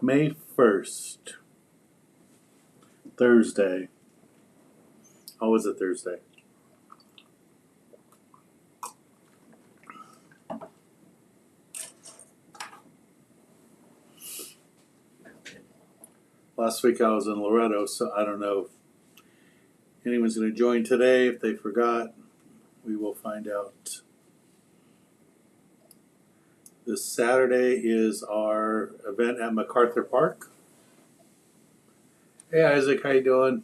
May 1st, Thursday. Oh, was it Thursday? Last week I was in Loreto, so I don't know if anyone's going to join today. If they forgot, we will find out. This Saturday is our event at MacArthur Park. Hey Isaac, how you doing?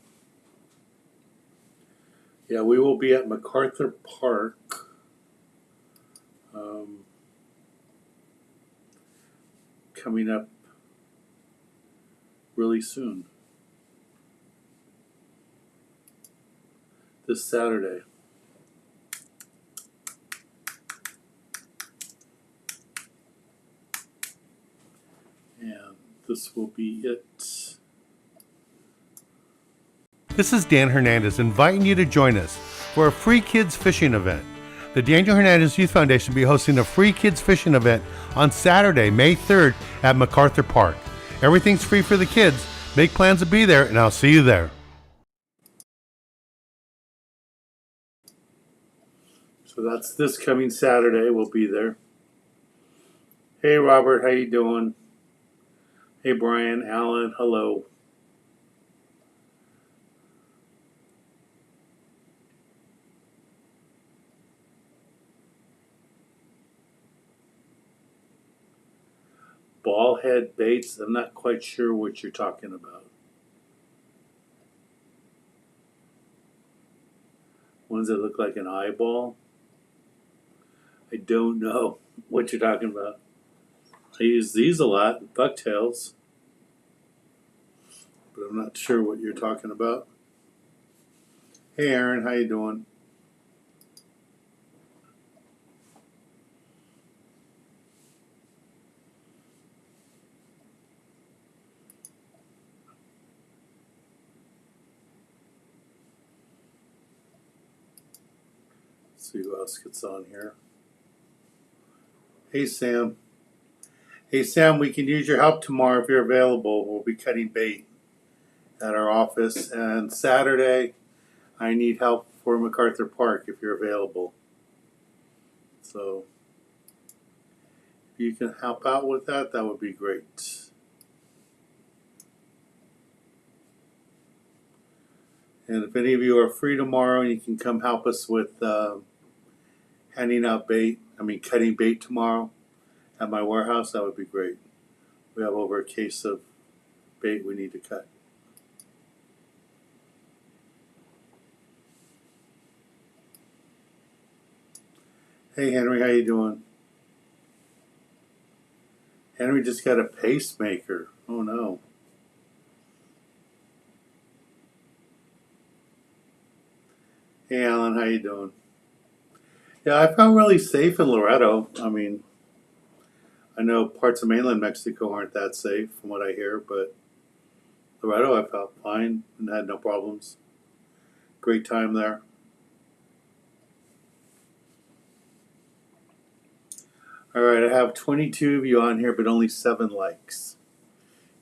Yeah, we will be at MacArthur Park coming up really soon. This Saturday. And this will be it. This is Dan Hernandez inviting you to join us for a free kids fishing event. The Daniel Hernandez Youth Foundation will be hosting a free kids fishing event on Saturday, May 3rd at MacArthur Park. Everything's free for the kids. Make plans to be there, and I'll see you there. So that's this coming Saturday. We'll be there. Hey Robert, how you doing? Hey Brian, Alan, hello. Ball head baits, I'm not quite sure what you're talking about. Ones that look like an eyeball? I don't know what you're talking about. I use these a lot, bucktails, but I'm not sure what you're talking about. Hey Aaron, how you doing? Let's see who else gets on here. Hey Sam. Hey Sam, we can use your help tomorrow if you're available. We'll be cutting bait at our office. And Saturday, I need help for MacArthur Park if you're available. So if you can help out with that, that would be great. And if any of you are free tomorrow and you can come help us with handing out cutting bait tomorrow at my warehouse, that would be great. We have over a case of bait we need to cut. Hey Henry, how you doing? Henry just got a pacemaker. Oh no. Hey Alan, how you doing? Yeah, I felt really safe in Loreto. I know parts of mainland Mexico aren't that safe from what I hear, but Loreto I felt fine and had no problems. Great time there. Alright, I have 22 of you on here, but only 7 likes.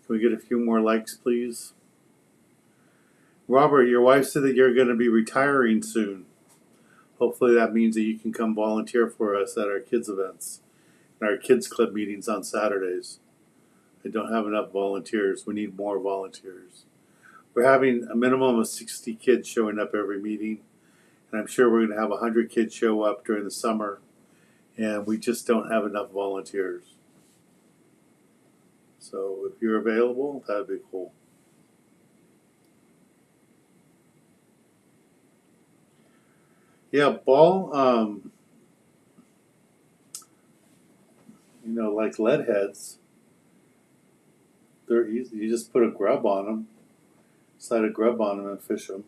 Can we get a few more likes, please? Robert, your wife said that you're going to be retiring soon. Hopefully that means that you can come volunteer for us at our kids' events and our kids' club meetings on Saturdays. I don't have enough volunteers. We need more volunteers. We're having a minimum of 60 kids showing up every meeting, and I'm sure we're going to have 100 kids show up during the summer, and we just don't have enough volunteers. So if you're available, that would be cool. Yeah, ball, like lead heads, they're easy. You just put a grub on them, slide a grub on them and fish them.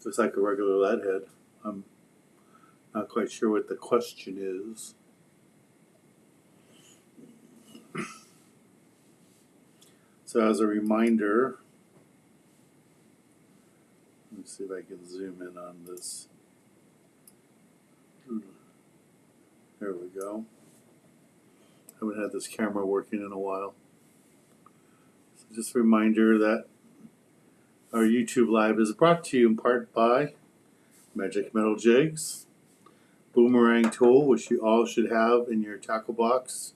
Just like a regular lead head. I'm not quite sure what the question is. So as a reminder, let me see if I can zoom in on this. There we go. Haven't had this camera working in a while. So just a reminder that our YouTube Live is brought to you in part by Magic Metal Jigs, Boomerang Tool, which you all should have in your tackle box,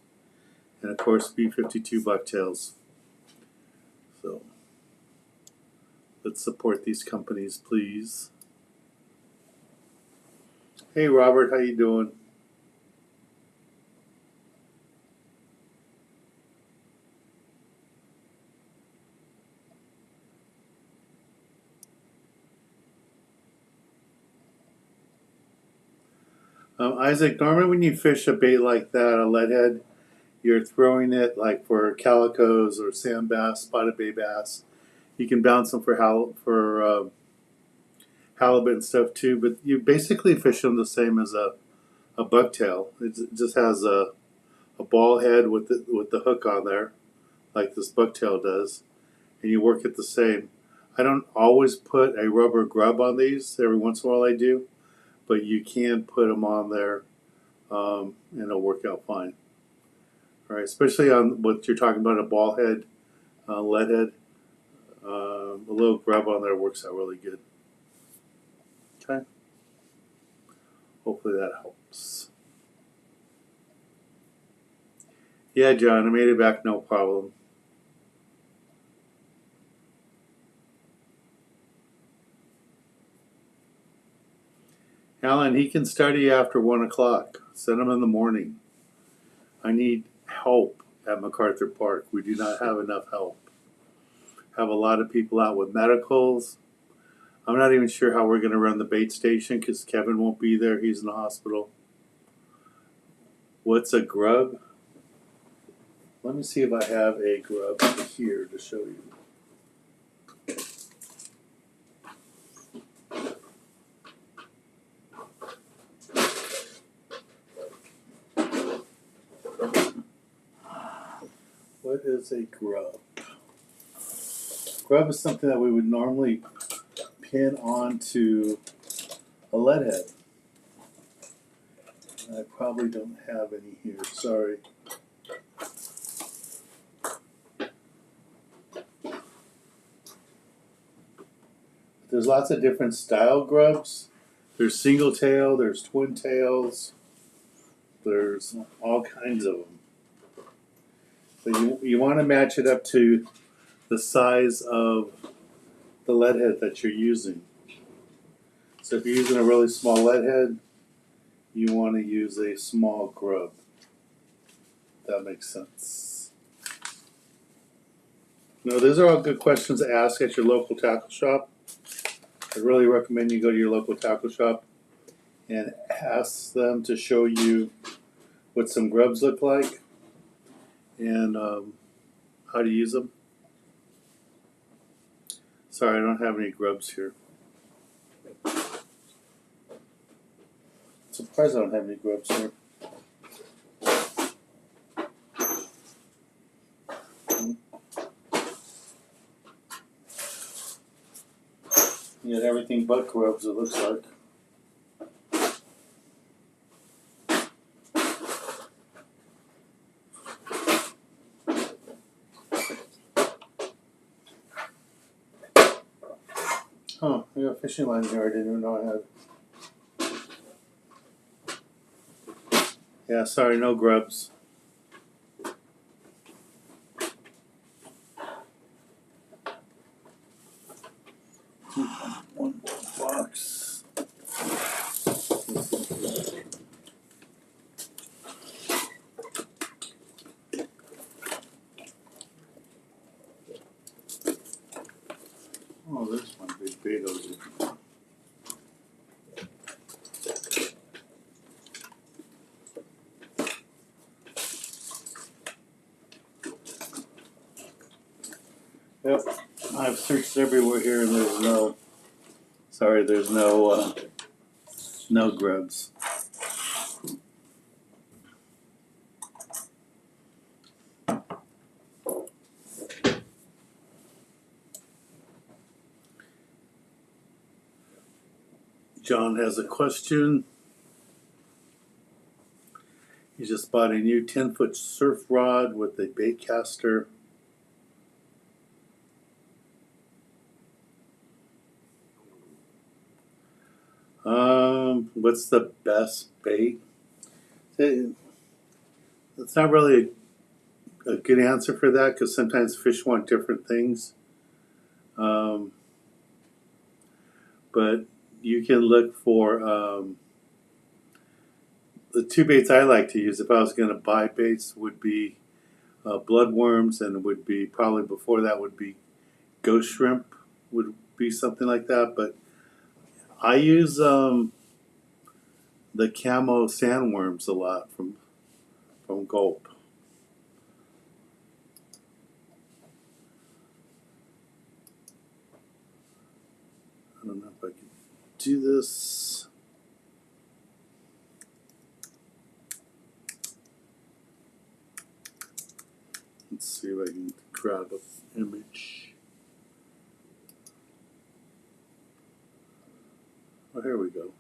and of course B-52 Bucktails. So let's support these companies, please. Hey Robert, how you doing? Isaac, normally when you fish a bait like that, a lead head, you're throwing it like for calicos or sand bass, spotted bay bass. You can bounce them for halibut and stuff too, but you basically fish them the same as a bucktail. It just has a ball head with the hook on there, like this bucktail does, and you work it the same. I don't always put a rubber grub on these. Every once in a while I do, but you can put them on there, and it'll work out fine. All right, especially on what you're talking about, a ball head, lead head. A little grub on there works out really good. Okay. Hopefully that helps. Yeah, John, I made it back, no problem. Alan, he can study after 1 o'clock. Send him in the morning. I need help at MacArthur Park. We do not have enough help. Have a lot of people out with medicals. I'm not even sure how we're going to run the bait station because Kevin won't be there. He's in the hospital. What's a grub? Let me see if I have a grub here to show you. What is a grub? Grub is something that we would normally pin onto a lead head. I probably don't have any here, sorry. There's lots of different style grubs. There's single tail, there's twin tails, there's all kinds of them. But you want to match it up to the size of the lead head that you're using. So if you're using a really small lead head, you want to use a small grub. That makes sense. No, those are all good questions to ask at your local tackle shop. I really recommend you go to your local tackle shop and ask them to show you what some grubs look like and how to use them. Sorry, I don't have any grubs here. Surprised I don't have any grubs here. You got everything but grubs, it looks like. Oh, I got a fishing line here I didn't even know I had. Yeah, sorry, no grubs. One box. Oh, there's one big bait over there. Yep, I've searched everywhere here and there's no, sorry, there's no grubs. John has a question. He just bought a new 10-foot surf rod with a bait caster. What's the best bait? It's not really a good answer for that because sometimes fish want different things. But you can look for the two baits I like to use if I was going to buy baits would be bloodworms, and would be probably before that would be ghost shrimp, would be something like that. But I use the camo sandworms a lot from Gulp. I don't know if I can do this. Let's see if I can grab an image. Oh, here we go.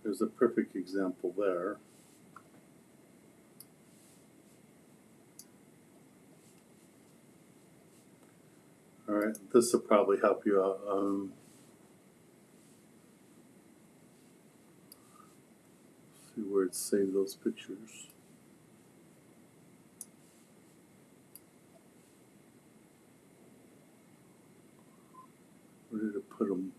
There's a perfect example there. All right, this will probably help you out. See where it saved those pictures. Where did it put them?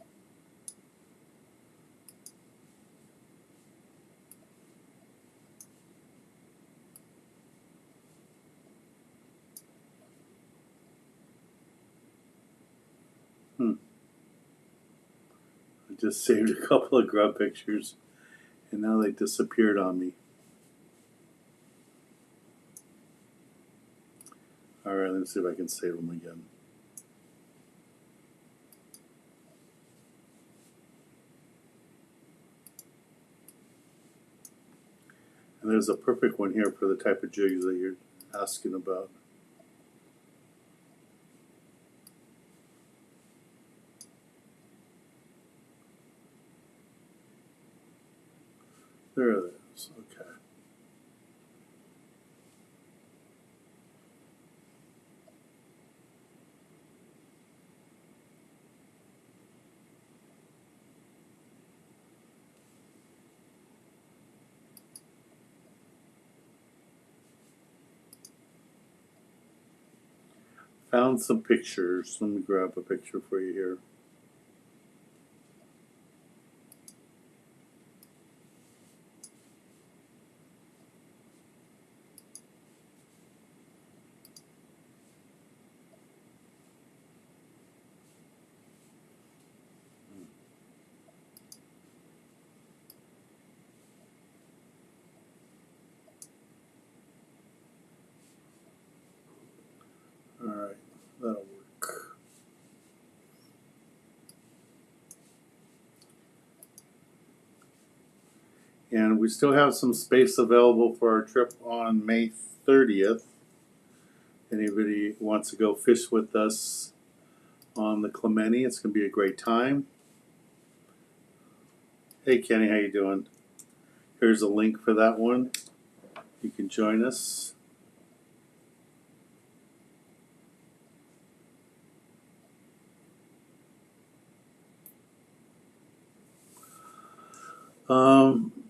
I just saved a couple of grub pictures, and now they disappeared on me. All right, let's see if I can save them again. And there's a perfect one here for the type of jigs that you're asking about. There it is. Okay. Found some pictures. Let me grab a picture for you here. All right, that'll work. And we still have some space available for our trip on May 30th. Anybody wants to go fish with us on the Clemente, it's going to be a great time. Hey Kenny, how you doing? Here's a link for that one. You can join us.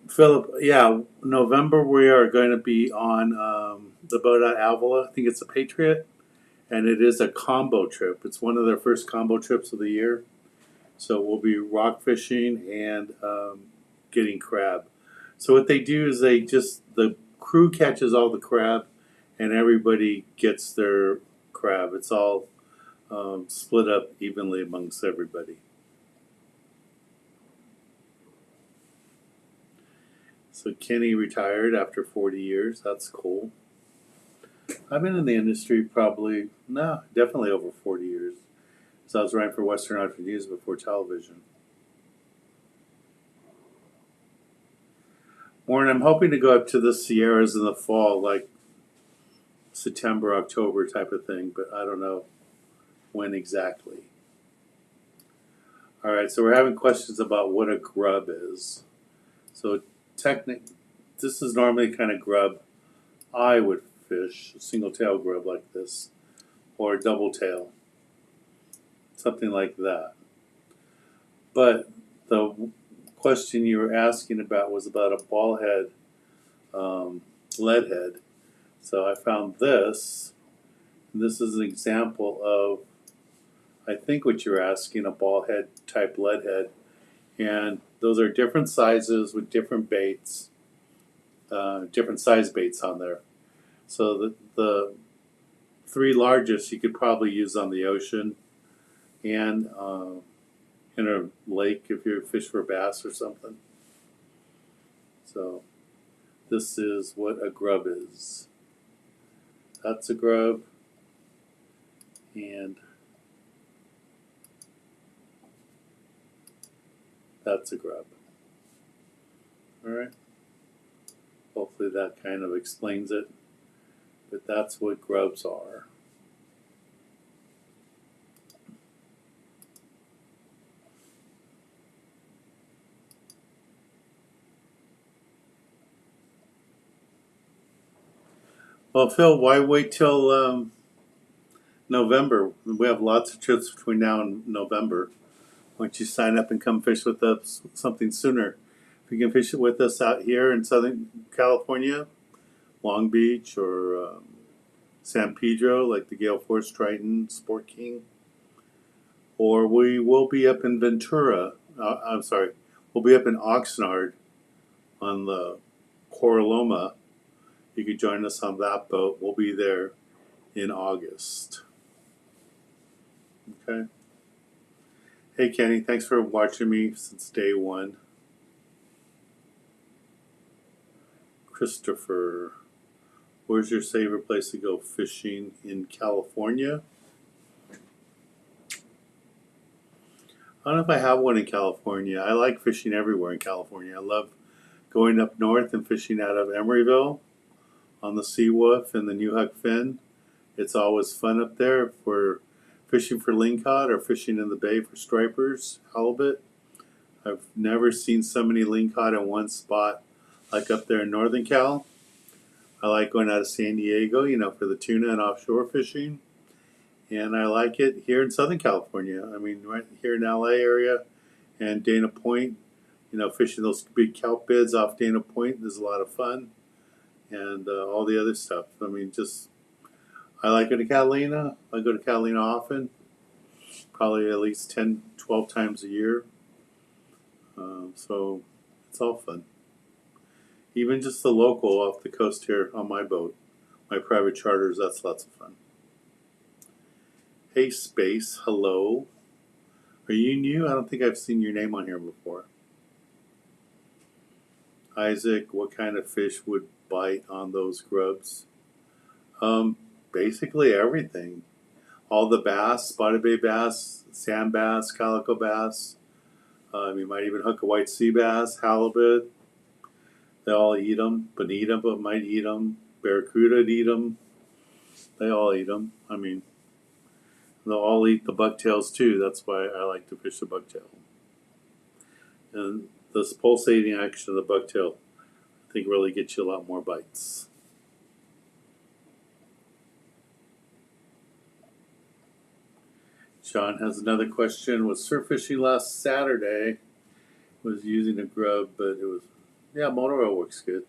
Philip, yeah, November we are going to be on the boat at Avila. I think it's a Patriot, and it is a combo trip. It's one of their first combo trips of the year. So we'll be rock fishing and getting crab. So what they do is the crew catches all the crab, and everybody gets their crab. It's all split up evenly amongst everybody. So Kenny retired after 40 years. That's cool. I've been in the industry definitely over 40 years. So I was writing for Western Outdoor News before television. Warren, I'm hoping to go up to the Sierras in the fall, like September, October type of thing, but I don't know when exactly. All right, so we're having questions about what a grub is. So this is normally the kind of grub I would fish, a single tail grub like this, or a double tail, something like that. But the question you were asking about was about a ball head, lead head. So I found this. This is an example of, I think what you're asking, a ball head type lead head. And those are different sizes with different baits, different size baits on there. So the three largest you could probably use on the ocean and in a lake if you fish for bass or something. So this is what a grub is. That's a grub, and that's a grub. All right. Hopefully that kind of explains it, but that's what grubs are. Well, Phil, why wait till November? We have lots of trips between now and November. Why don't you sign up and come fish with us something sooner? If you can fish it with us out here in Southern California, Long Beach or San Pedro, like the Gale Force Triton, Sport King, or we will be up in Ventura. We'll be up in Oxnard on the Coraloma. You could join us on that boat. We'll be there in August. Okay. Hey, Kenny, thanks for watching me since day one. Christopher, where's your favorite place to go fishing in California? I don't know if I have one in California. I like fishing everywhere in California. I love going up north and fishing out of Emeryville on the Seawolf and the New Huck Fin. It's always fun up there if we're fishing for lingcod or fishing in the bay for stripers, halibut. I've never seen so many lingcod in one spot like up there in Northern Cal. I like going out of San Diego, for the tuna and offshore fishing. And I like it here in Southern California. I mean, right here in LA area and Dana Point, fishing those big kelp beds off Dana Point is a lot of fun. And all the other stuff. I mean, I like going to Catalina. I go to Catalina often, probably at least 10, 12 times a year. So it's all fun. Even just the local off the coast here on my boat, my private charters, that's lots of fun. Hey, Space, hello. Are you new? I don't think I've seen your name on here before. Isaac, what kind of fish would bite on those grubs? Basically everything. All the bass, spotted bay bass, sand bass, calico bass. You might even hook a white sea bass, halibut. They all eat them. Bonita might eat them. Barracuda eat them. They all eat them. I mean, they'll all eat the bucktails too. That's why I like to fish the bucktail. And this pulsating action of the bucktail, I think, really gets you a lot more bites. Sean has another question. Was surf fishing last Saturday. Was using a grub, but it was, motor oil works good.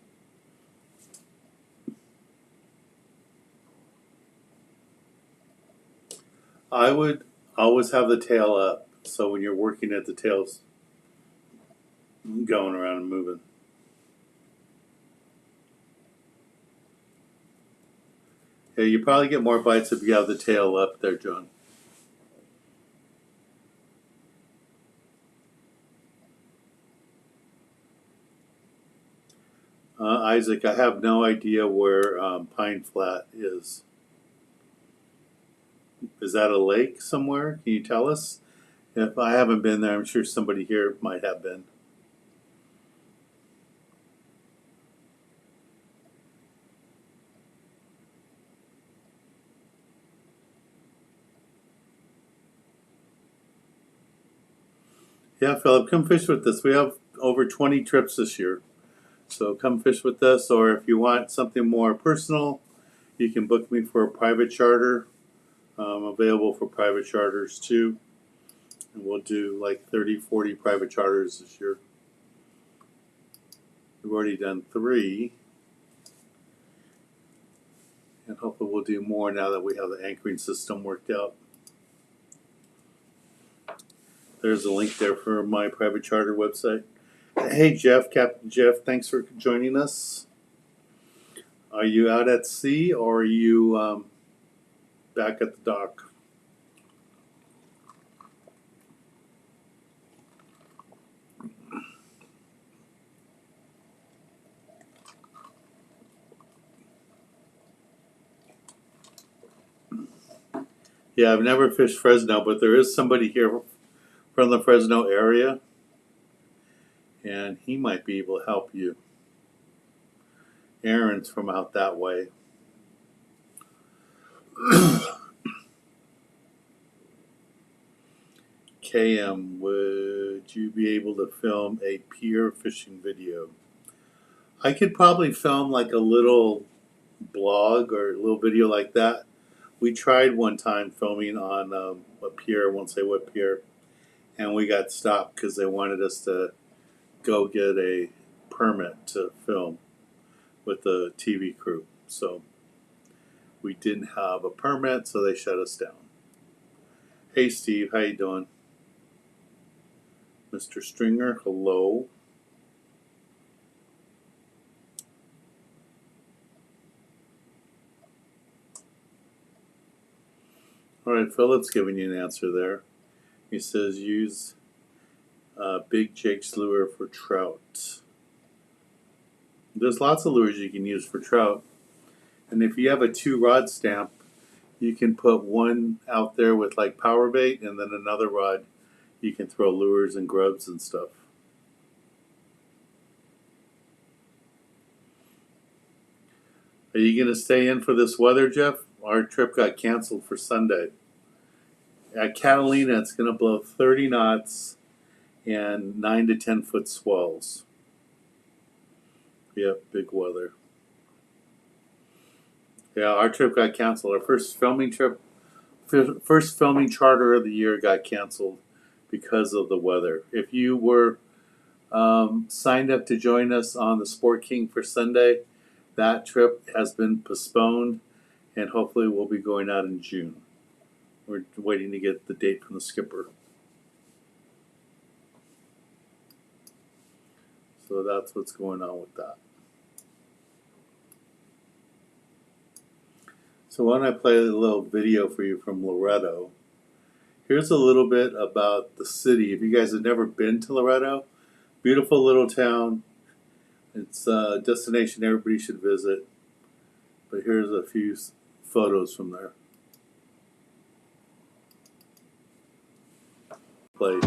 I would always have the tail up, so when you're working at the tail's going around and moving. Yeah, you probably get more bites if you have the tail up there, John. Isaac, I have no idea where Pine Flat is. Is that a lake somewhere? Can you tell us? If I haven't been there, I'm sure somebody here might have been. Yeah, Philip, come fish with us. We have over 20 trips this year. So come fish with us, or if you want something more personal, you can book me for a private charter. I'm available for private charters too. And we'll do like 30, 40 private charters this year. We've already done 3. And hopefully we'll do more now that we have the anchoring system worked out. There's a link there for my private charter website. Hey Jeff, Captain Jeff, thanks for joining us. Are you out at sea or are you back at the dock? Yeah, I've never fished Fresno, but there is somebody here from the Fresno area, and he might be able to help you. Aaron's from out that way. KM, would you be able to film a pier fishing video? I could probably film like a little blog or a little video like that. We tried one time filming on a pier, I won't say what pier, and we got stopped because they wanted us to go get a permit to film with the TV crew. So we didn't have a permit, so they shut us down. Hey Steve, how you doing? Mr. Stringer, hello. All right, Philip's giving you an answer there. He says use Big Jake's lure for trout. There's lots of lures you can use for trout. And if you have a 2-rod stamp, you can put one out there with like power bait and then another rod you can throw lures and grubs and stuff. Are you going to stay in for this weather, Jeff? Our trip got canceled for Sunday. At Catalina, it's going to blow 30 knots and 9 to 10 foot swells. Yep, big weather. Yeah, our trip got canceled. Our first filming charter of the year got canceled because of the weather. If you were signed up to join us on the Sport King for Sunday, that trip has been postponed, and hopefully we'll be going out in June. We're waiting to get the date from the skipper. So that's what's going on with that. So why don't I play a little video for you from Loreto. Here's a little bit about the city. If you guys have never been to Loreto, beautiful little town. It's a destination everybody should visit. But here's a few photos from there. Play.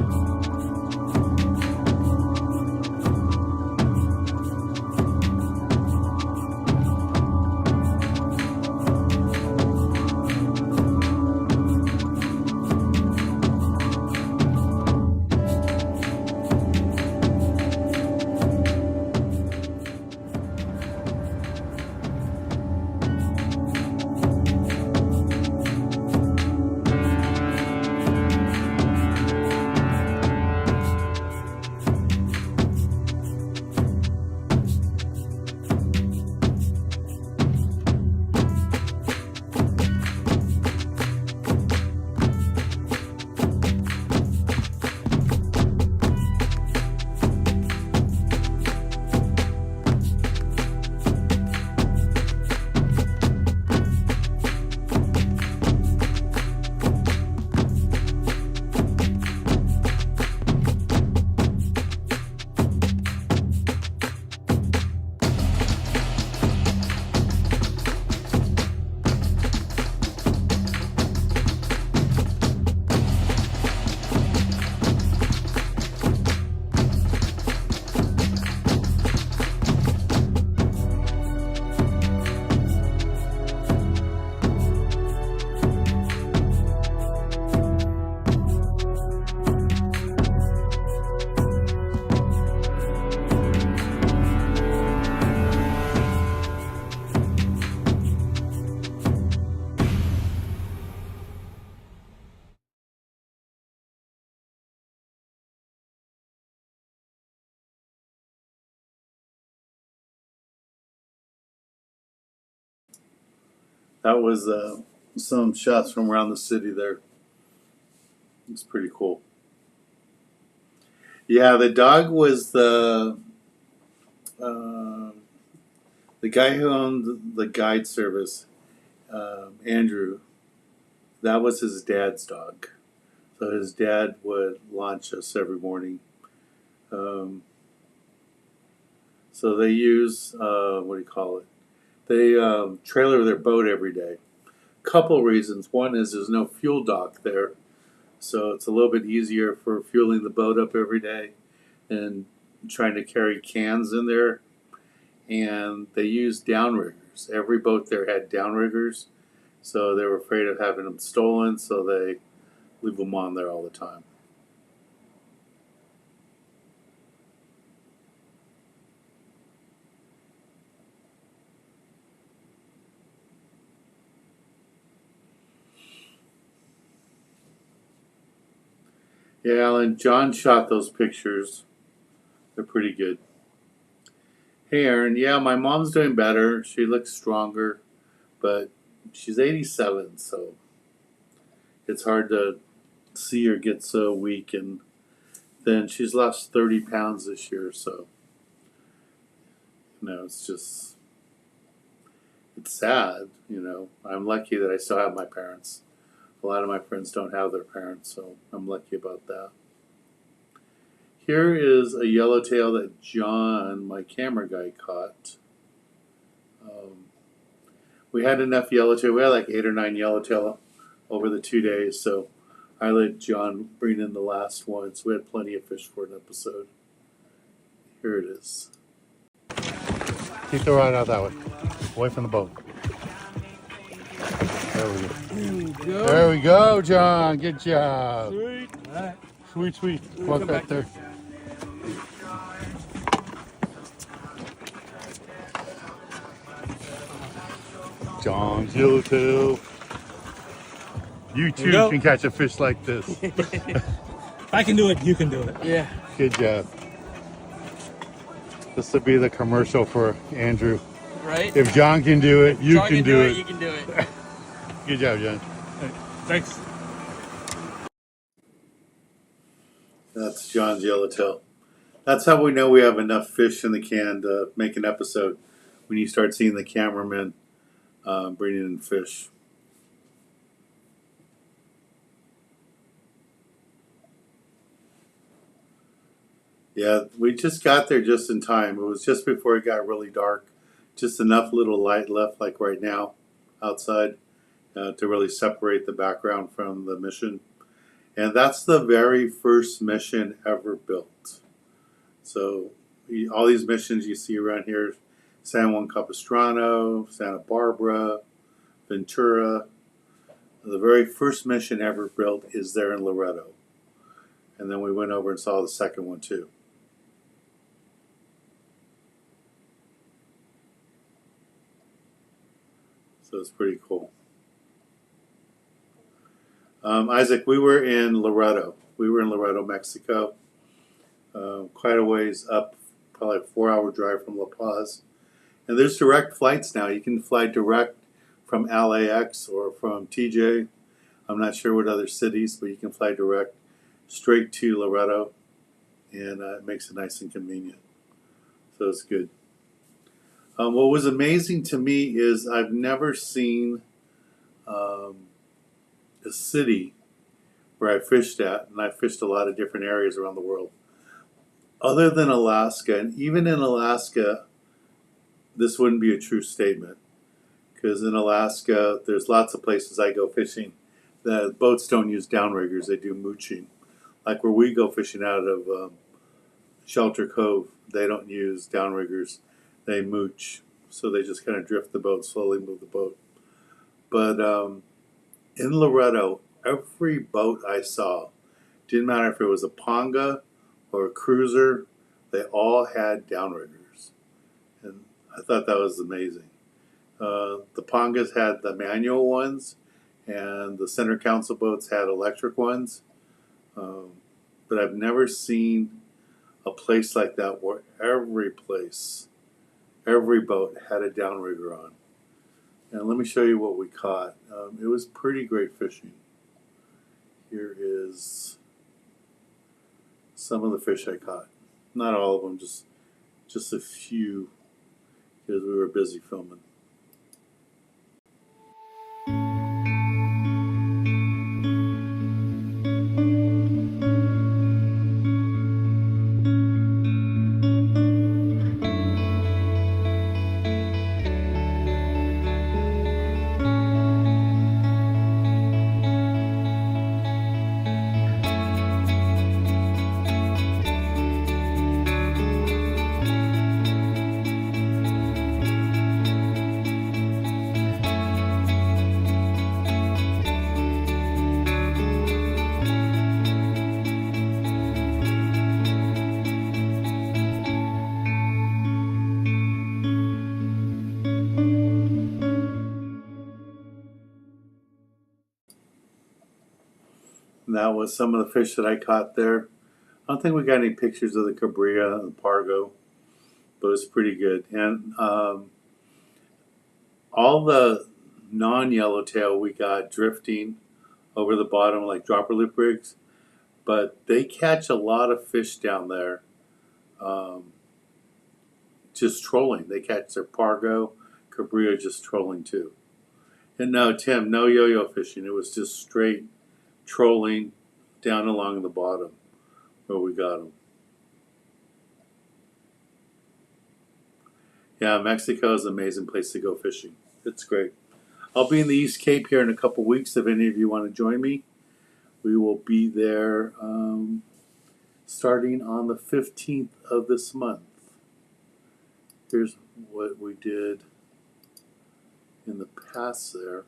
That was some shots from around the city there. It's pretty cool. Yeah, the dog was uh, the guy who owned the guide service, Andrew. That was his dad's dog. So his dad would launch us every morning. Um, so they use what do you call it? They trailer their boat every day. Couple reasons. One is there's no fuel dock there, so it's a little bit easier for fueling the boat up every day and trying to carry cans in there. And they use downriggers. Every boat there had downriggers, so they were afraid of having them stolen, so they leave them on there all the time. Yeah, Alan, John shot those pictures. They're pretty good. Hey, Aaron. Yeah, my mom's doing better. She looks stronger, but she's 87, so it's hard to see her get so weak. And then she's lost 30 pounds this year, so it's just it's sad. I'm lucky that I still have my parents. A lot of my friends don't have their parents, so I'm lucky about that. Here is a yellowtail that John, my camera guy, caught. We had enough yellowtail. We had like 8 or 9 yellowtail over the 2 days, so I let John bring in the last one. So we had plenty of fish for an episode. Here it is. Keep the rod out that way. Away from the boat. There we go. There we go, John. Good job. Sweet. All right. Sweet, sweet. Walk back there. John's yellowtail. You too can catch a fish like this. If I can do it, you can do it. Yeah. Good job. This will be the commercial for Andrew. Right? If John can do it, you can do it. You can do it. Good job, John. Thanks. That's John's yellowtail. That's how we know we have enough fish in the can to make an episode. When you start seeing the cameramen bringing in fish. Yeah, we just got there just in time. It was just before it got really dark. Just enough little light left, like right now, outside, to really separate the background from the mission. And that's the very first mission ever built. So all these missions you see around here, San Juan Capistrano, Santa Barbara, Ventura. The very first mission ever built is there in Loreto. And then we went over and saw the second one too. So it's pretty cool. Isaac, we were in Loreto. We were in Loreto, Mexico. Quite a ways up, probably a 4-hour drive from La Paz. And there's direct flights now. You can fly direct from LAX or from TJ. I'm not sure what other cities, but you can fly direct straight to Loreto. And it makes it nice and convenient. So it's good. What was amazing to me is I've never seen a city where I fished at, and I fished a lot of different areas around the world, other than Alaska. And even in Alaska, this wouldn't be a true statement, because in Alaska, there's lots of places I go fishing. The boats don't use downriggers, they do mooching. Like where we go fishing out of Shelter Cove, they don't use downriggers, they mooch. So they just kind of drift the boat, slowly move the boat. But in Loreto, every boat I saw, didn't matter if it was a Ponga or a cruiser, they all had downriggers. And I thought that was amazing. The Pongas had the manual ones, and the center council boats had electric ones. But I've never seen a place like that where every boat had a downrigger on. And let me show you what we caught. It was pretty great fishing. Here is some of the fish I caught. Not all of them, just a few, because we were busy filming. And that was some of the fish that I caught there. I don't think we got any pictures of the cabria and the pargo, but it was pretty good. And all the non-yellowtail we got drifting over the bottom like dropper loop rigs, but they catch a lot of fish down there just trolling. They catch their pargo, cabria just trolling too. And no, Tim, no yo-yo fishing. It was just straight trolling down along the bottom where we got them. Yeah, Mexico is an amazing place to go fishing. It's great. I'll be in the East Cape here in a couple weeks if any of you want to join me. We will be there starting on the 15th of this month. Here's what we did in the past there.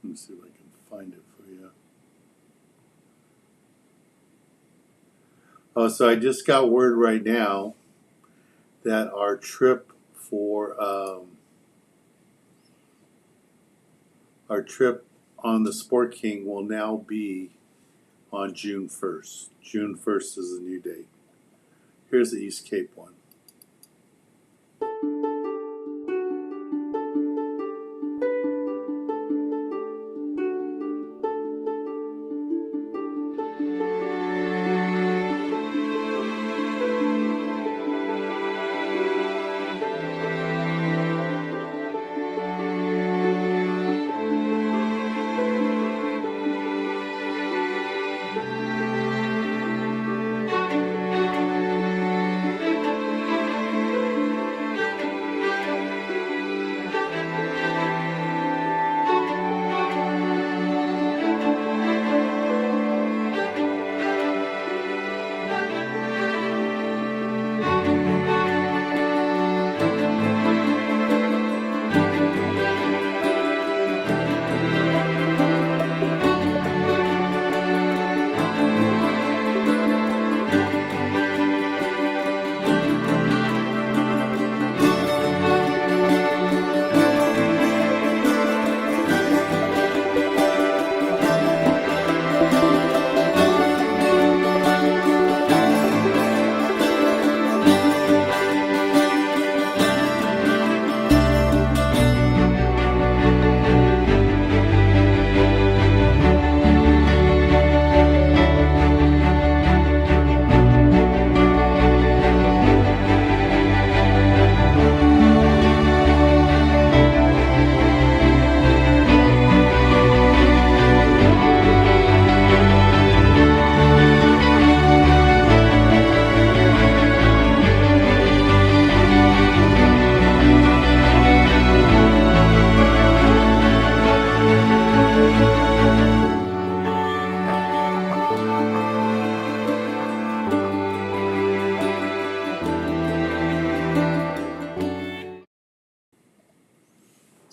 Let me see if I can find it for you. Oh, so I just got word right now that our trip for our trip on the Sport King will now be on June 1st. June 1st is the new date. Here's the East Cape one.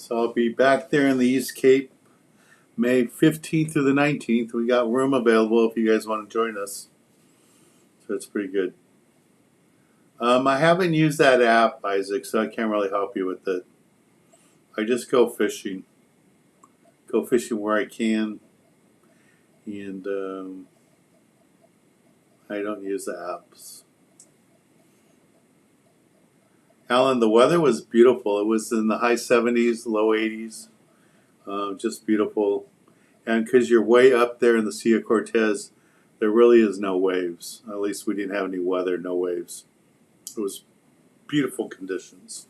So I'll be back there in the East Cape May 15th through the 19th. We got room available if you guys want to join us. So it's pretty good. I haven't used that app, Isaac, so I can't really help you with it. I just go fishing. Go fishing where I can. And I don't use the apps. Alan, the weather was beautiful. It was in the high 70s, low 80s. Just beautiful. And because you're way up there in the Sea of Cortez, there really is no waves. At least we didn't have any weather, no waves. It was beautiful conditions.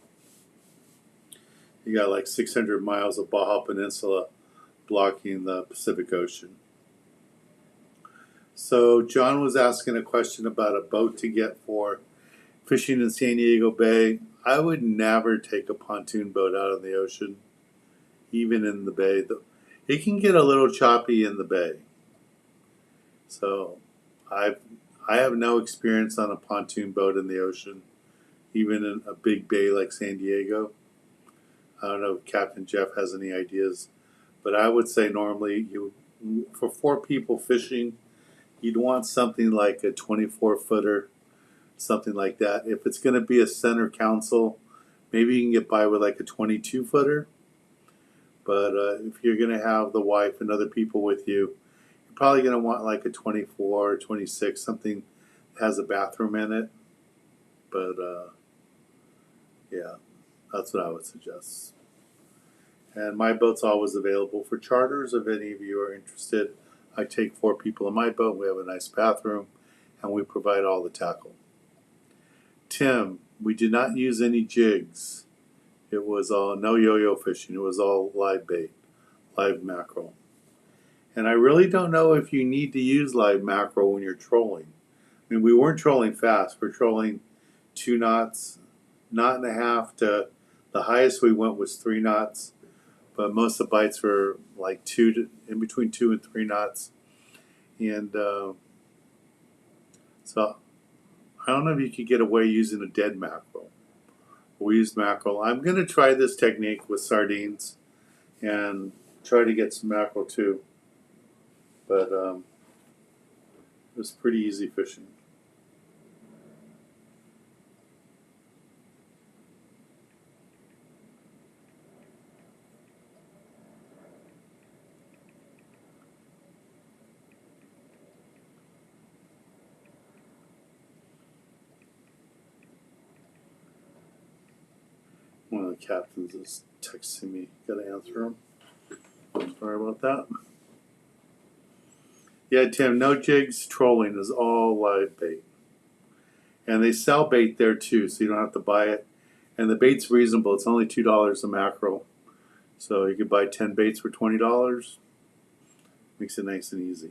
You got like 600 miles of Baja Peninsula blocking the Pacific Ocean. So John was asking a question about a boat to get for fishing in San Diego Bay. I would never take a pontoon boat out on the ocean, even in the bay. It can get a little choppy in the bay. So I have no experience on a pontoon boat in the ocean, even in a big bay like San Diego. I don't know if Captain Jeff has any ideas, but I would say normally for 4 people fishing, you'd want something like a 24-footer, something like that. If it's going to be a center console, maybe you can get by with like a 22-footer. But if you're going to have the wife and other people with you, you're probably going to want like a 24 or 26, something that has a bathroom in it. But yeah, that's what I would suggest. And my boat's always available for charters. If any of you are interested, I take 4 people in my boat. We have a nice bathroom, and we provide all the tackle. Tim, we did not use any jigs. It was all no yo-yo fishing. It was all live bait, live mackerel. And I really don't know if you need to use live mackerel when you're trolling. I mean, we weren't trolling fast. We're trolling 2 knots, knot and a half to the highest we went was 3 knots. But most of the bites were like in between 2 and 3 knots. And so I don't know if you could get away using a dead mackerel. We used mackerel. I'm going to try this technique with sardines and try to get some mackerel too. But it was pretty easy fishing. One of the captains is texting me. Got to answer him. Sorry about that. Yeah, Tim, no jigs. Trolling is all live bait. And they sell bait there too, so you don't have to buy it. And the bait's reasonable. It's only $2 a mackerel. So you could buy 10 baits for $20. Makes it nice and easy.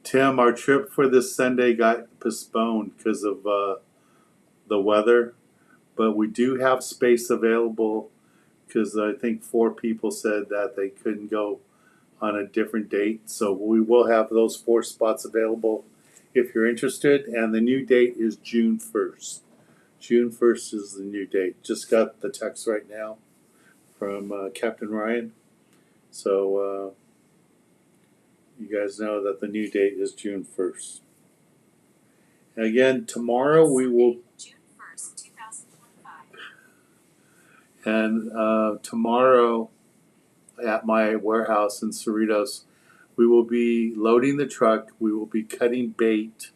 Tim, our trip for this Sunday got postponed because of the weather, but we do have space available because I think 4 people said that they couldn't go on a different date. So we will have those 4 spots available if you're interested. And the new date is June 1st. June 1st is the new date. Just got the text right now from Captain Ryan. So you guys know that the new date is June 1st. And again, tomorrow we will. June 1st, 2025. And tomorrow at my warehouse in Cerritos, we will be loading the truck. We will be cutting bait.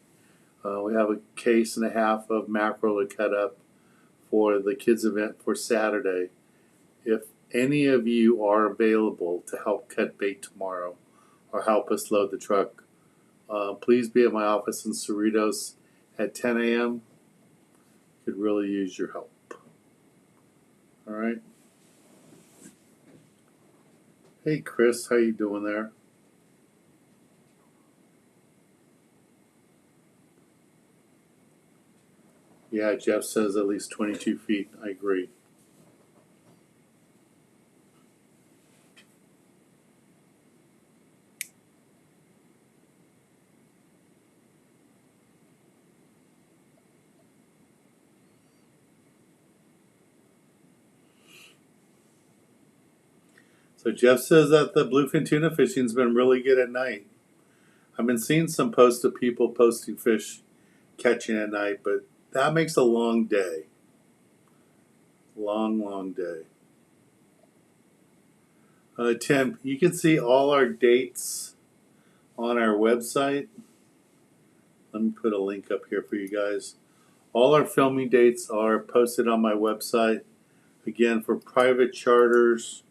We have a case and a half of mackerel to cut up for the kids' event for Saturday. If any of you are available to help cut bait tomorrow or help us load the truck, please be at my office in Cerritos at 10 a.m. Could really use your help. All right. Hey, Chris, how you doing there? Yeah, Jeff says at least 22 feet. I agree. So Jeff says that the bluefin tuna fishing's been really good at night. I've been seeing some posts of people posting fish catching at night, but that makes a long day. Long, long day. Tim, you can see all our dates on our website. Let me put a link up here for you guys. All our filming dates are posted on my website. Again, for private charters,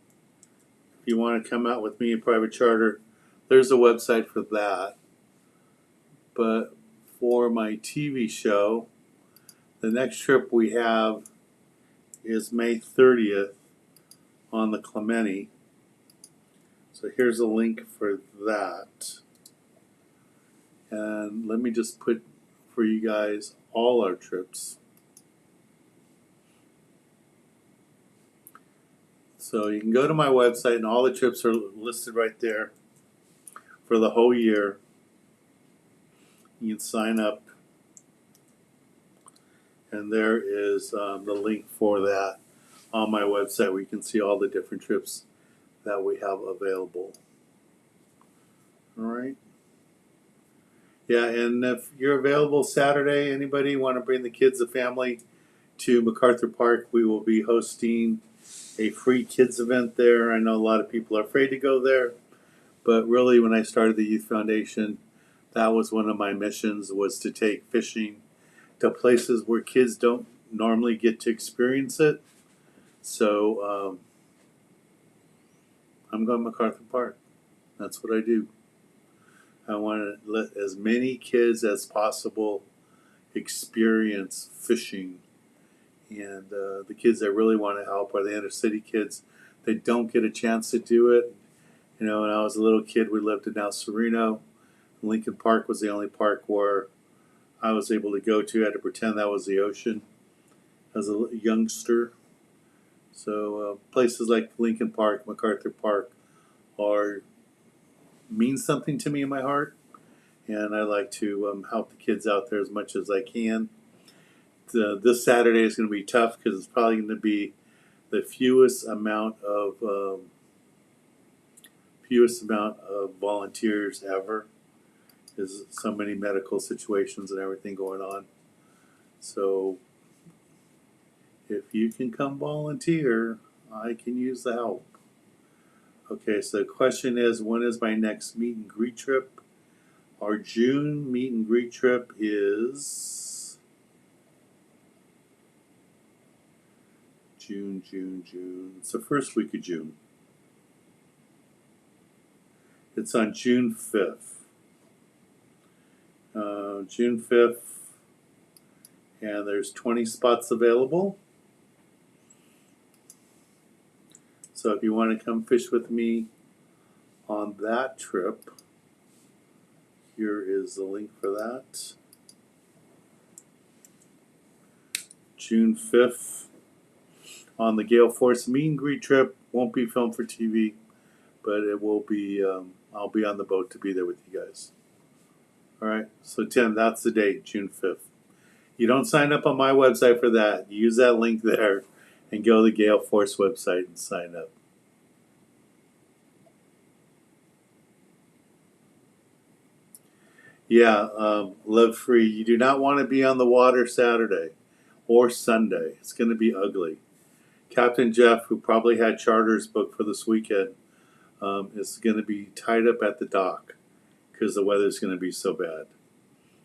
if you want to come out with me in private charter, there's a website for that. But for my TV show, the next trip we have is May 30th on the Clemente. So here's a link for that. And let me just put for you guys all our trips. So you can go to my website and all the trips are listed right there for the whole year. You can sign up, and there is the link for that on my website where you can see all the different trips that we have available. All right. Yeah, and if you're available Saturday, anybody want to bring the kids, the family to MacArthur Park, we will be hosting a free kids event there. I know a lot of people are afraid to go there, but really when I started the Youth Foundation, that was one of my missions, was to take fishing to places where kids don't normally get to experience it. So I'm going to MacArthur Park. That's what I do. I want to let as many kids as possible experience fishing. And the kids that really want to help are the inner city kids. They don't get a chance to do it. You know, when I was a little kid, we lived in El Sereno. Lincoln Park was the only park where I was able to go to. I had to pretend that was the ocean as a youngster. So places like Lincoln Park, MacArthur Park mean something to me in my heart. And I like to help the kids out there as much as I can. This Saturday is going to be tough because it's probably going to be the fewest amount of volunteers ever. There's so many medical situations and everything going on. So if you can come volunteer, I can use the help. Okay, so the question is, when is my next meet and greet trip? Our June meet and greet trip is June. It's the first week of June. It's on June 5th. June 5th, and there's 20 spots available. So if you want to come fish with me on that trip, here is the link for that. June 5th on the Gale Force meet and greet trip. Won't be filmed for TV, but it will be, I'll be on the boat to be there with you guys. All right, so Tim, that's the date, June 5th. You don't sign up on my website for that. You use that link there and go to the Gale Force website and sign up. Yeah, Live Free. You do not want to be on the water Saturday or Sunday. It's going to be ugly. Captain Jeff, who probably had charters booked for this weekend, is going to be tied up at the dock because the weather's going to be so bad.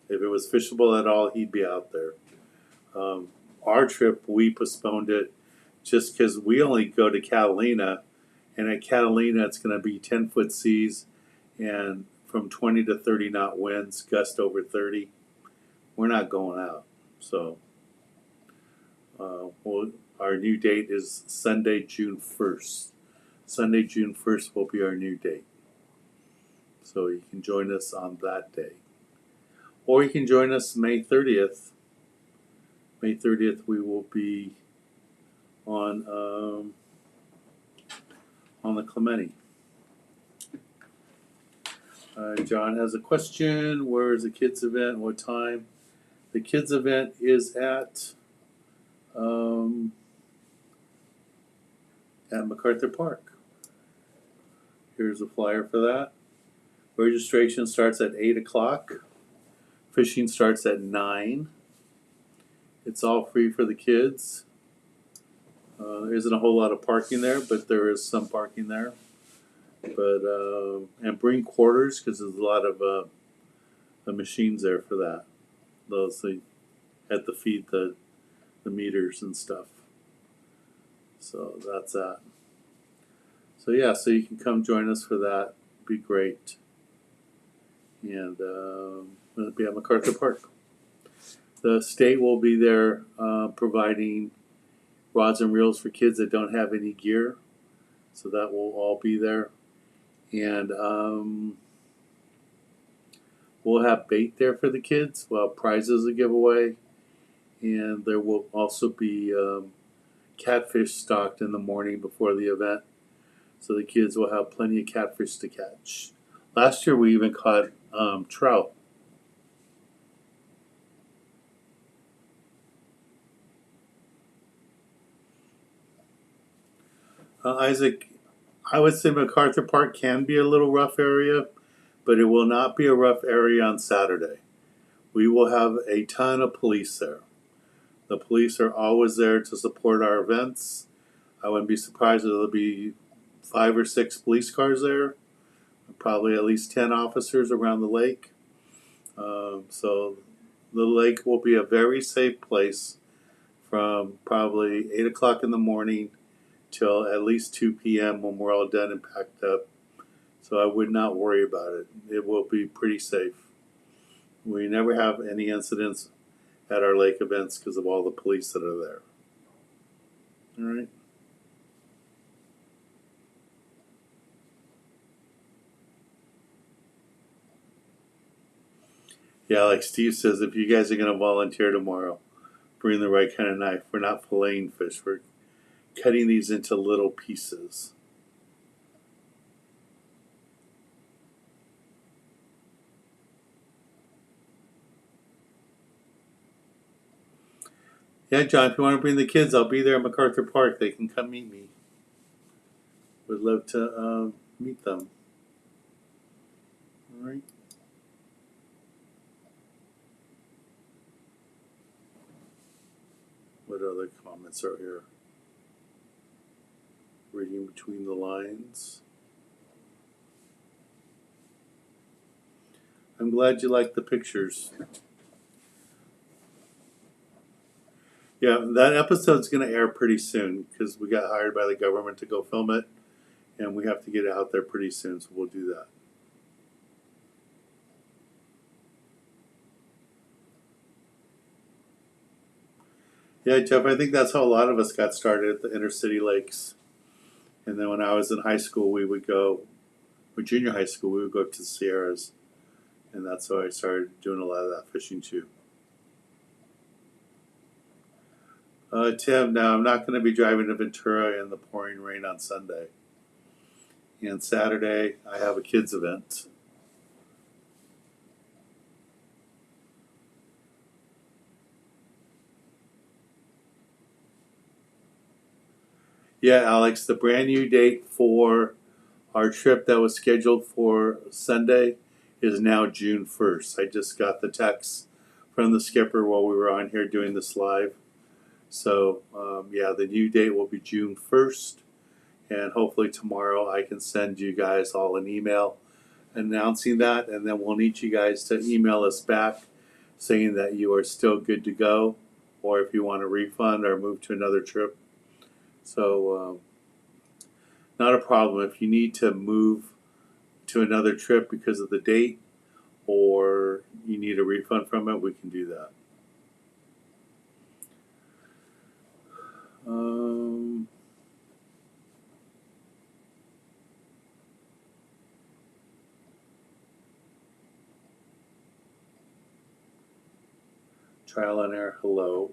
If it was fishable at all, he'd be out there. Our trip, we postponed it just because we only go to Catalina, and at Catalina it's going to be 10-foot seas and from 20 to 30 knot winds, gust over 30. We're not going out. So our new date is Sunday, June 1st. Sunday, June 1st will be our new date. So you can join us on that day. Or you can join us May 30th. May 30th we will be on the Clemente. John has a question. Where is the kids event? What time? The kids event is at MacArthur Park. Here's a flyer for that. Registration starts at 8 o'clock. Fishing starts at 9. It's all free for the kids. There isn't a whole lot of parking there, but there is some parking there. But and bring quarters because there's a lot of the machines there for that. Those they had to feed the meters and stuff. So that's that. So yeah, so you can come join us for that. Be great. And it'll be at MacArthur Park. The state will be there providing rods and reels for kids that don't have any gear. So that will all be there. And we'll have bait there for the kids. We'll have prizes to give away. And there will also be catfish stocked in the morning before the event. So the kids will have plenty of catfish to catch. Last year we even caught trout. Isaac, I would say MacArthur Park can be a little rough area, but it will not be a rough area on Saturday. We will have a ton of police there. The police are always there to support our events. I wouldn't be surprised if there'll be 5 or 6 police cars there, probably at least 10 officers around the lake. So the lake will be a very safe place from probably 8 o'clock in the morning till at least 2 p.m. when we're all done and packed up. So I would not worry about it. It will be pretty safe. We never have any incidents at our lake events because of all the police that are there. All right. Yeah, like Steve says, if you guys are going to volunteer tomorrow, bring the right kind of knife. We're not filleting fish. We're cutting these into little pieces. Yeah, John, if you want to bring the kids, I'll be there at MacArthur Park. They can come meet me. Would love to meet them. All right. What other comments are here? Reading between the lines. I'm glad you like the pictures. Yeah, that episode's going to air pretty soon because we got hired by the government to go film it, and we have to get it out there pretty soon, so we'll do that. Yeah, Jeff, I think that's how a lot of us got started at the inner city lakes. And then when I was in high school, we would go, or junior high school, we would go to the Sierras. And that's how I started doing a lot of that fishing too. Tim, now I'm not going to be driving to Ventura in the pouring rain on Sunday. And Saturday, I have a kids event. Yeah, Alex, the brand new date for our trip that was scheduled for Sunday is now June 1st. I just got the text from the skipper while we were on here doing this live. So, yeah, the new date will be June 1st. And hopefully tomorrow I can send you guys all an email announcing that. And then we'll need you guys to email us back saying that you are still good to go, or if you want a refund or move to another trip. So, not a problem. If you need to move to another trip because of the date or you need a refund from it, we can do that. Trial and error, hello.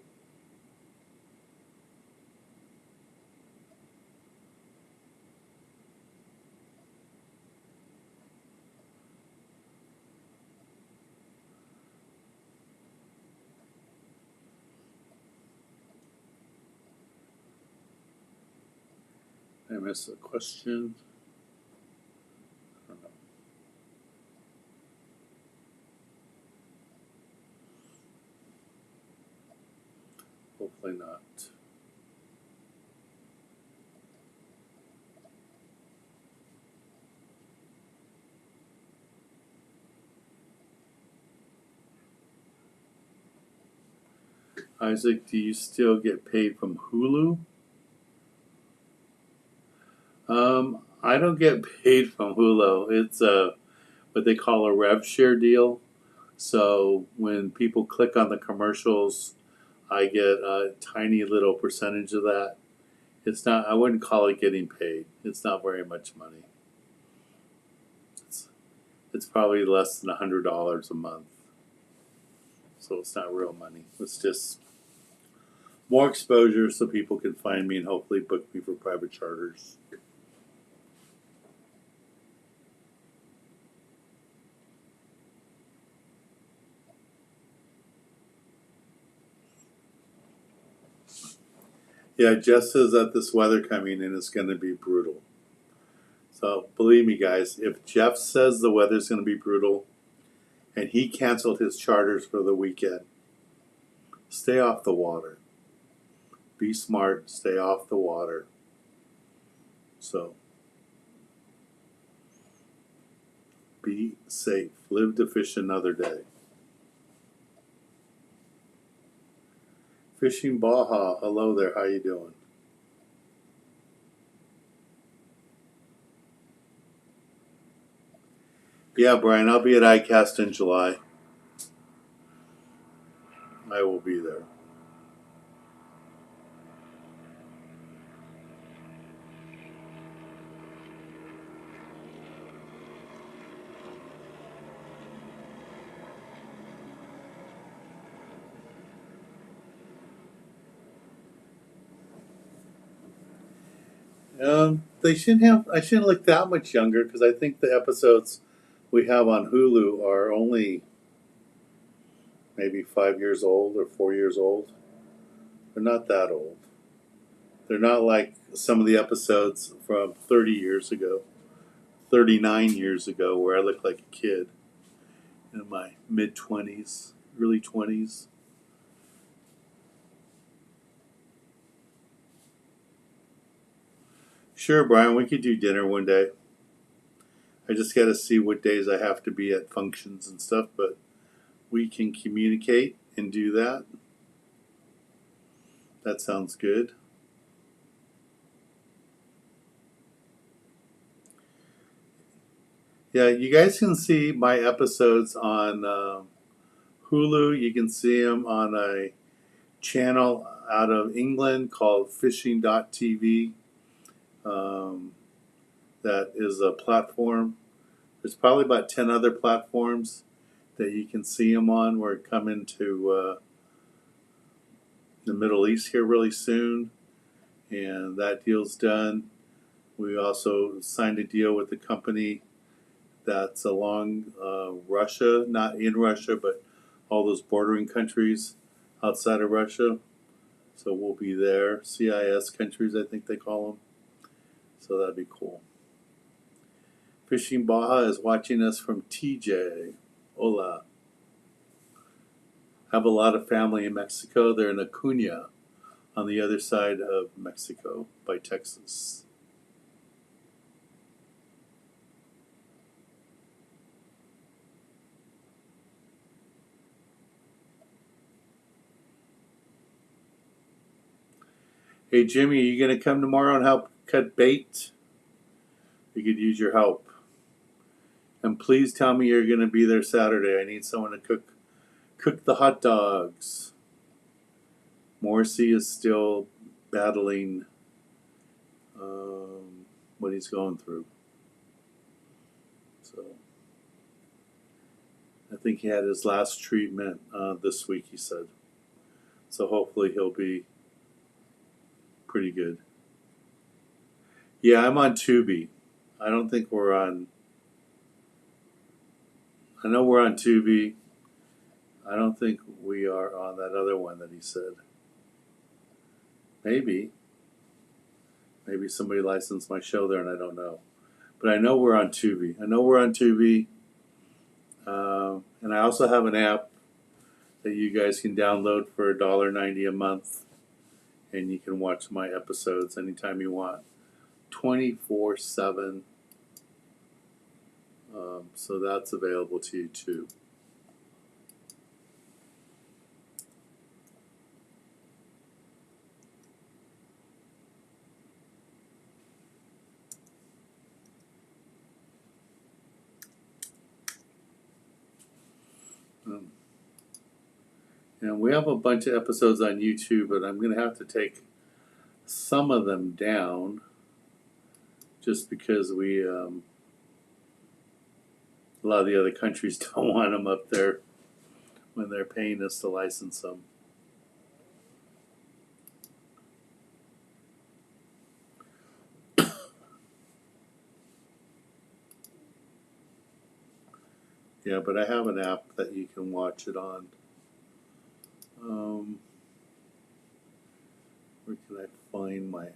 I missed a question. I don't know. Hopefully not. Isaac, do you still get paid from Hulu? I don't get paid from Hulu. It's what they call a rev share deal. So when people click on the commercials, I get a tiny little percentage of that. It's not. I wouldn't call it getting paid. It's not very much money. It's probably less than $100 a month. So it's not real money. It's just more exposure so people can find me and hopefully book me for private charters. Yeah, Jeff says that this weather coming in is going to be brutal. So believe me, guys, if Jeff says the weather's going to be brutal and he canceled his charters for the weekend, stay off the water. Be smart, stay off the water. So be safe. Live to fish another day. Fishing Baja, hello there, how you doing? Yeah, Brian, I'll be at ICAST in July. I will be there. They shouldn't have. I shouldn't look that much younger because I think the episodes we have on Hulu are only maybe 5 years old or 4 years old. They're not that old. They're not like some of the episodes from 30 years ago, 39 years ago, where I looked like a kid in my mid-20s, early 20s. Sure, Brian, we could do dinner one day. I just got to see what days I have to be at functions and stuff, but we can communicate and do that. That sounds good. Yeah, you guys can see my episodes on Hulu. You can see them on a channel out of England called sport-fishing.com. That is a platform. There's probably about 10 other platforms that you can see them on. We're coming to the Middle East here really soon, and that deal's done. We also signed a deal with the company that's along Russia, not in Russia, but all those bordering countries outside of Russia. So we'll be there. CIS countries, I think they call them. So that'd be cool. Fishing Baja is watching us from TJ. Hola. Have a lot of family in Mexico. They're in Acuña on the other side of Mexico by Texas. Hey, Jimmy, are you going to come tomorrow and help cut bait? We could use your help. And please tell me you're going to be there Saturday. I need someone to cook the hot dogs. Morrissey is still battling what he's going through. So I think he had his last treatment this week, he said. So hopefully he'll be pretty good. Yeah, I'm on Tubi. I don't think we're on... I know we're on Tubi. I don't think we are on that other one that he said. Maybe. Maybe somebody licensed my show there and I don't know. But I know we're on Tubi. And I also have an app that you guys can download for $1.90 a month. And you can watch my episodes anytime you want. 24/7. So that's available to you too. And we have a bunch of episodes on YouTube, but I'm going to have to take some of them down just because a lot of the other countries don't want them up there when they're paying us to license them. Yeah, but I have an app that you can watch it on. Where can I find my app?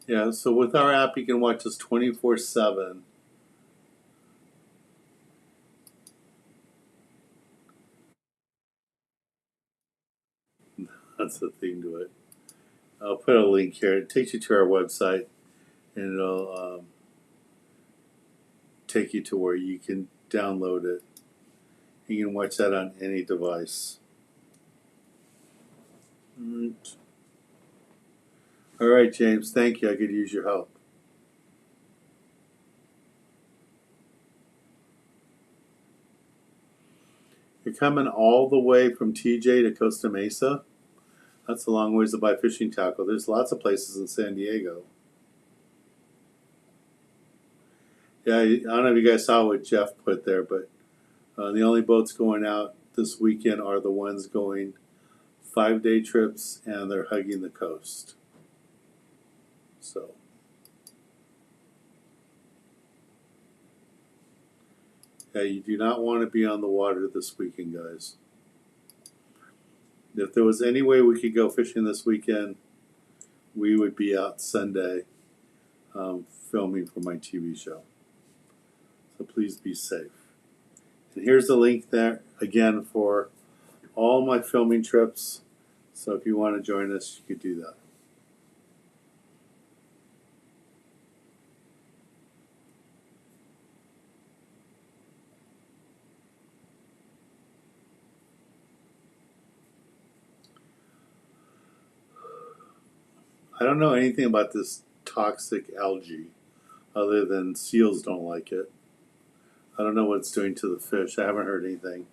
Yeah, so with our app, you can watch us 24/7. That's the thing to it. I'll put a link here. It takes you to our website, and it'll take you to where you can download it. You can watch that on any device. All right, James. Thank you. I could use your help. You're coming all the way from TJ to Costa Mesa. That's a long ways to buy fishing tackle. There's lots of places in San Diego. Yeah, I don't know if you guys saw what Jeff put there, but the only boats going out this weekend are the ones going 5-day trips, and they're hugging the coast. So, yeah, you do not want to be on the water this weekend, guys. If there was any way we could go fishing this weekend, we would be out Sunday filming for my TV show. So please be safe. And here's the link there again for all my filming trips. So if you want to join us, you could do that. I don't know anything about this toxic algae other than seals don't like it. I don't know what it's doing to the fish. I haven't heard anything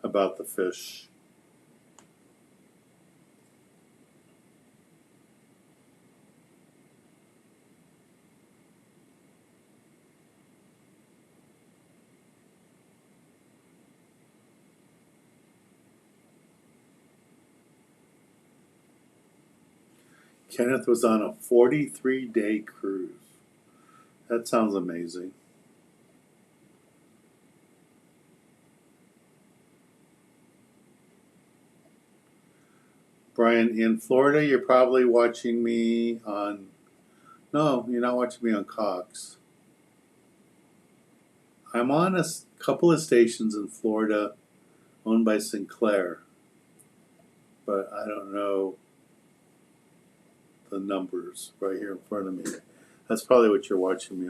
about the fish. Kenneth was on a 43-day cruise. That sounds amazing. Brian, in Florida, you're probably watching me on... No, you're not watching me on Cox. I'm on a couple of stations in Florida owned by Sinclair, but I don't know the numbers right here in front of me. That's probably what you're watching me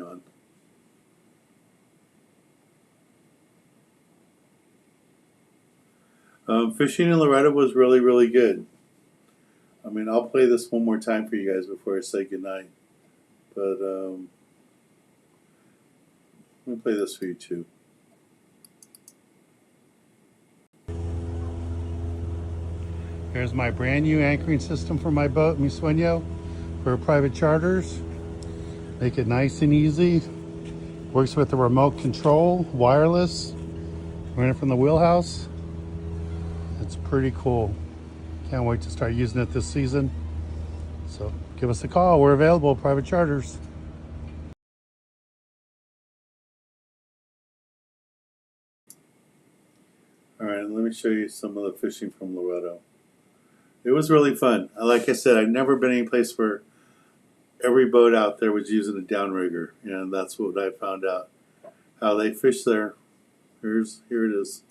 on. Fishing in Loreto was really, really good. I mean, I'll play this one more time for you guys before I say goodnight. But I'm going to play this for you too. Here's my brand new anchoring system for my boat, Mi Sueño, for private charters. Make it nice and easy. Works with the remote control, wireless. Running from the wheelhouse. It's pretty cool. Can't wait to start using it this season. So give us a call. We're available, private charters. All right, let me show you some of the fishing from Loreto. It was really fun. Like I said, I've never been any place where every boat out there was using a downrigger, and that's what I found out. How they fish there. Here it is.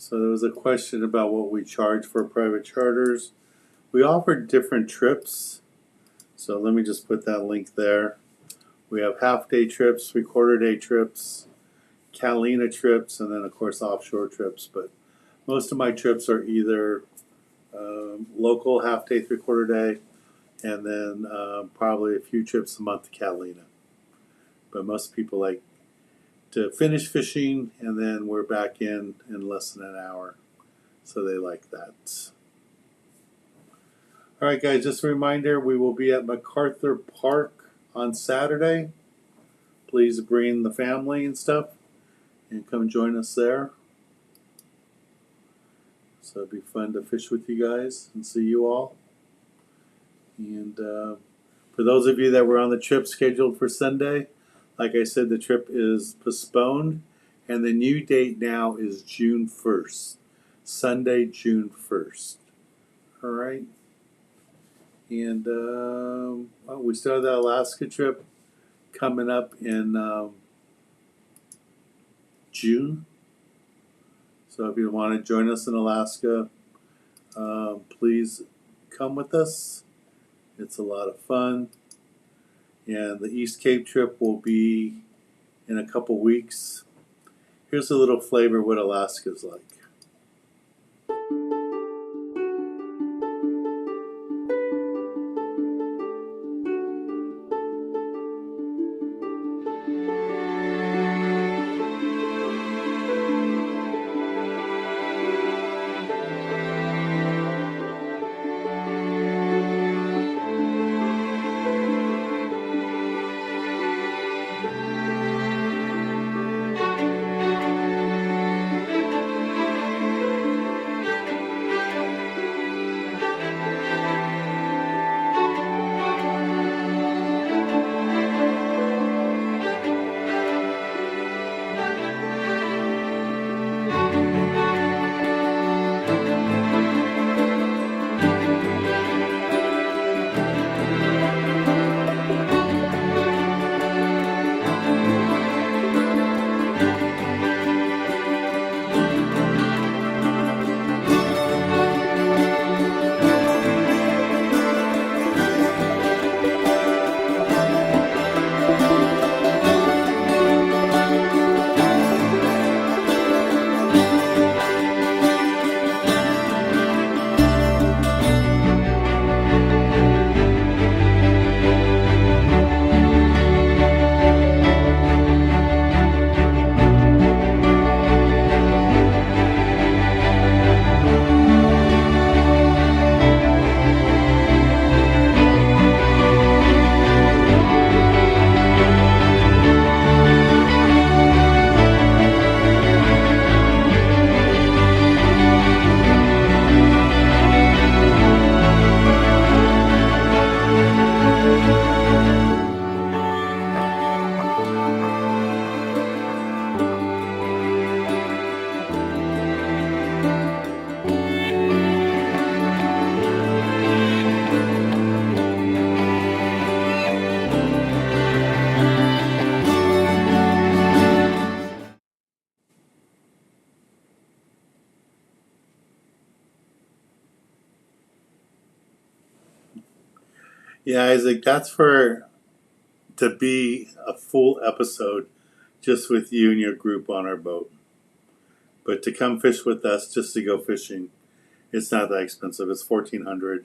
So there was a question about what we charge for private charters. We offer different trips. So let me just put that link there. We have half-day trips, three-quarter-day trips, Catalina trips, and then of course offshore trips. But most of my trips are either local, half-day, three-quarter-day, and then probably a few trips a month to Catalina. But most people like to finish fishing, and then we're back in less than an hour. So they like that. All right, guys, just a reminder, we will be at MacArthur Park on Saturday. Please bring the family and stuff and come join us there. So it'd be fun to fish with you guys and see you all. And for those of you that were on the trip scheduled for Sunday, like I said, the trip is postponed, and the new date now is June 1st. Sunday, June 1st. All right. And we still have that Alaska trip coming up in June. So if you want to join us in Alaska, please come with us. It's a lot of fun. And the East Cape trip will be in a couple weeks. Here's a little flavor of what Alaska's like. Yeah, Isaac, that's for to be a full episode just with you and your group on our boat. But to come fish with us just to go fishing, it's not that expensive. It's $1,400,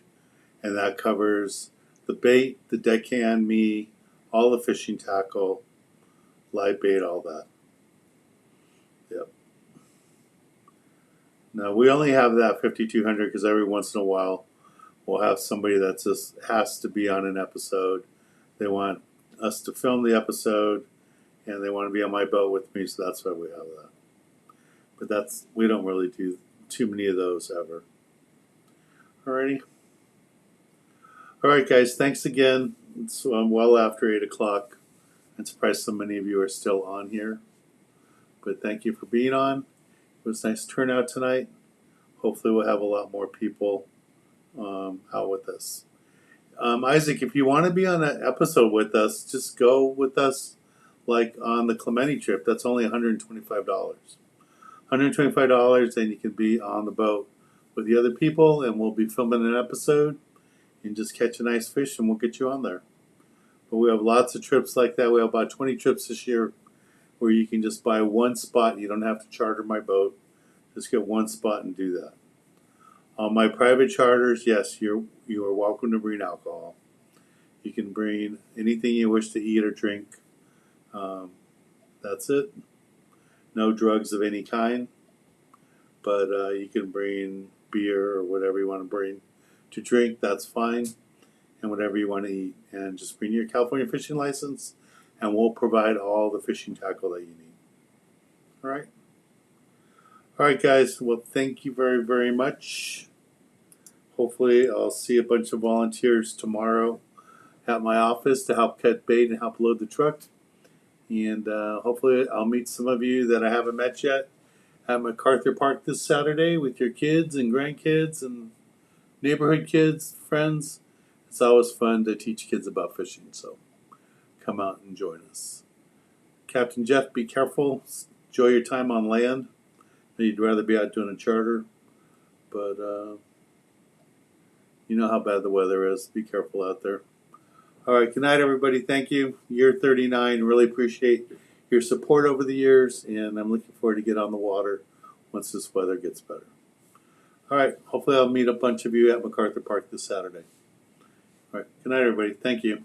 and that covers the bait, the deckhand, me, all the fishing tackle, live bait, all that. Yep. Now we only have that $5,200 because every once in a while we'll have somebody that just has to be on an episode. They want us to film the episode, and they want to be on my boat with me, so that's why we have that. But we don't really do too many of those ever. Alrighty. Alright guys, thanks again. It's well after 8 o'clock. I'm surprised so many of you are still on here. But thank you for being on. It was a nice turnout tonight. Hopefully we'll have a lot more people out with us. Isaac, if you want to be on an episode with us, just go with us like on the Clementi trip. That's only $125. $125, and you can be on the boat with the other people, and we'll be filming an episode and just catch a nice fish, and we'll get you on there. But we have lots of trips like that. We have about 20 trips this year where you can just buy one spot. You don't have to charter my boat. Just get one spot and do that. On my private charters, yes, you are welcome to bring alcohol. You can bring anything you wish to eat or drink. That's it. No drugs of any kind. But you can bring beer or whatever you want to bring to drink. That's fine. And whatever you want to eat. And just bring your California fishing license, and we'll provide all the fishing tackle that you need. All right? All right, guys. Well, thank you very, very much. Hopefully, I'll see a bunch of volunteers tomorrow at my office to help cut bait and help load the truck. And hopefully, I'll meet some of you that I haven't met yet at MacArthur Park this Saturday with your kids and grandkids and neighborhood kids, friends. It's always fun to teach kids about fishing, so come out and join us. Captain Jeff, be careful. Enjoy your time on land. You'd rather be out doing a charter, but you know how bad the weather is. Be careful out there. All right, good night, everybody. Thank you. Year 39. Really appreciate your support over the years, and I'm looking forward to get on the water once this weather gets better. All right, hopefully I'll meet a bunch of you at MacArthur Park this Saturday. All right, good night, everybody. Thank you.